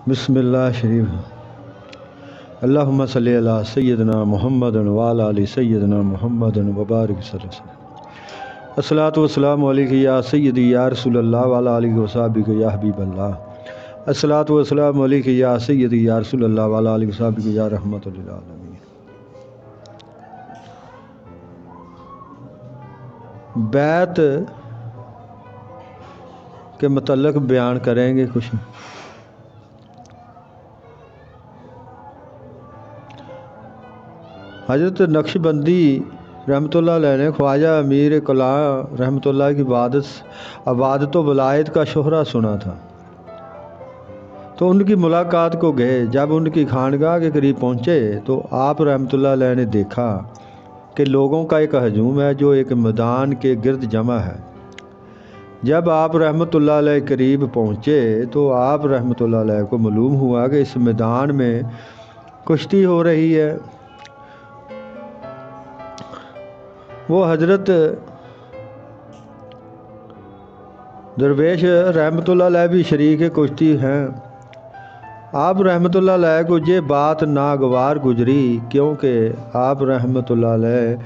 بسم اللہ شریف اللہم صلی علی سیدنا محمد وعلی آل سیدنا محمد وبارک صلی اللہ علیہ وسلم۔ الصلاۃ والسلام علیک یا سیدی یا رسول اللہ وعلی آلہ وصحبہ یا حبیب اللہ۔ الصلاۃ والسلام علیک یا سیدی یا رسول اللہ وعلی آلہ وصحبہ یا رحمت للعالمین۔ بیعت کے متعلق بیان کریں گے کچھ۔ حضرت نقش بندی رحمۃ اللہ علیہ نے خواجہ امیر کلاں رحمۃ اللہ کی عبادت و ولایت کا شہرہ سنا تھا، تو ان کی ملاقات کو گئے۔ جب ان کی خانقاہ کے قریب پہنچے تو آپ رحمۃ اللہ علیہ نے دیکھا کہ لوگوں کا ایک ہجوم ہے جو ایک میدان کے گرد جمع ہے۔ جب آپ رحمۃ اللہ علیہ قریب پہنچے تو آپ رحمۃ اللہ علیہ کو معلوم ہوا کہ اس میدان میں کشتی ہو رہی ہے۔ وہ حضرت درویش رحمۃ اللہ علیہ بھی شریک کشتی ہیں۔ آپ رحمۃ اللہ علیہ کو یہ بات ناگوار گزری، کیونکہ آپ رحمۃ اللہ علیہ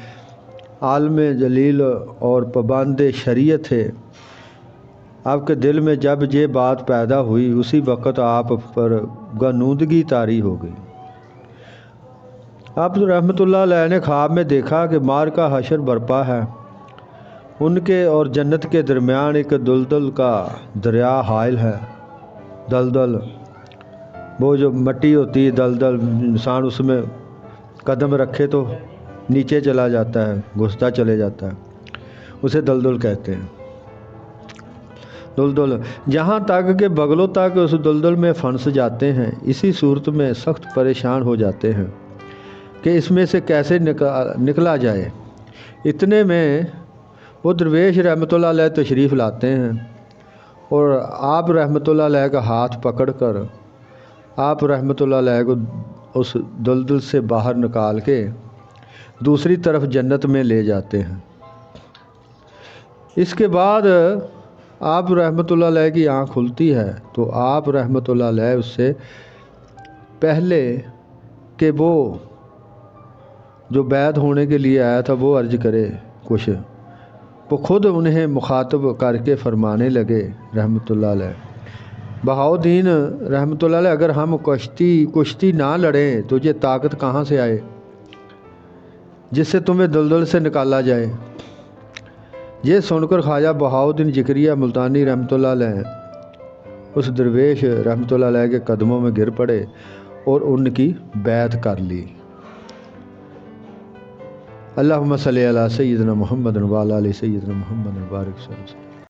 عالم جلیل اور پابند شریعت تھے۔ آپ کے دل میں جب یہ بات پیدا ہوئی اسی وقت آپ پر غنودگی طاری ہو گئی۔ آپ رحمۃ اللہ علیہ نے خواب میں دیکھا کہ معرکہ حشر برپا ہے۔ ان کے اور جنت کے درمیان ایک دلدل کا دریا حائل ہے۔ دلدل وہ جو مٹی ہوتی ہے، دلدل انسان اس میں قدم رکھے تو نیچے چلا جاتا ہے، گھستا چلے جاتا ہے، اسے دلدل کہتے ہیں۔ دلدل جہاں تک کہ بغلوں تک اس دلدل میں پھنس جاتے ہیں، اسی صورت میں سخت پریشان ہو جاتے ہیں کہ اس میں سے کیسے نکلا جائے۔ اتنے میں وہ درویش رحمۃ اللہ علیہ تشریف لاتے ہیں اور آپ رحمۃ اللہ علیہ کا ہاتھ پکڑ کر آپ رحمۃ اللہ علیہ کو اس دلدل سے باہر نکال کے دوسری طرف جنت میں لے جاتے ہیں۔ اس کے بعد آپ رحمۃ اللہ علیہ کی آنکھ کھلتی ہے تو آپ رحمۃ اللہ علیہ اس سے پہلے کہ وہ جو بیعت ہونے کے لیے آیا تھا وہ عرض کرے کچھ، وہ خود انہیں مخاطب کر کے فرمانے لگے رحمۃ اللہ علیہ، بہاؤالدین رحمۃ اللہ علیہ، اگر ہم کشتی نہ لڑیں تو یہ طاقت کہاں سے آئے جس سے تمہیں دلدل سے نکالا جائے۔ یہ سن کر خواجہ بہاؤالدین ذکریہ ملتانی رحمۃ اللہ علیہ اس درویش رحمۃ اللہ علیہ کے قدموں میں گر پڑے اور ان کی بیعت کر لی۔ اللہم صلی علی سیدنا محمد وعلی آل سیدنا محمد وبارک صلی اللہ علیہ وسلم۔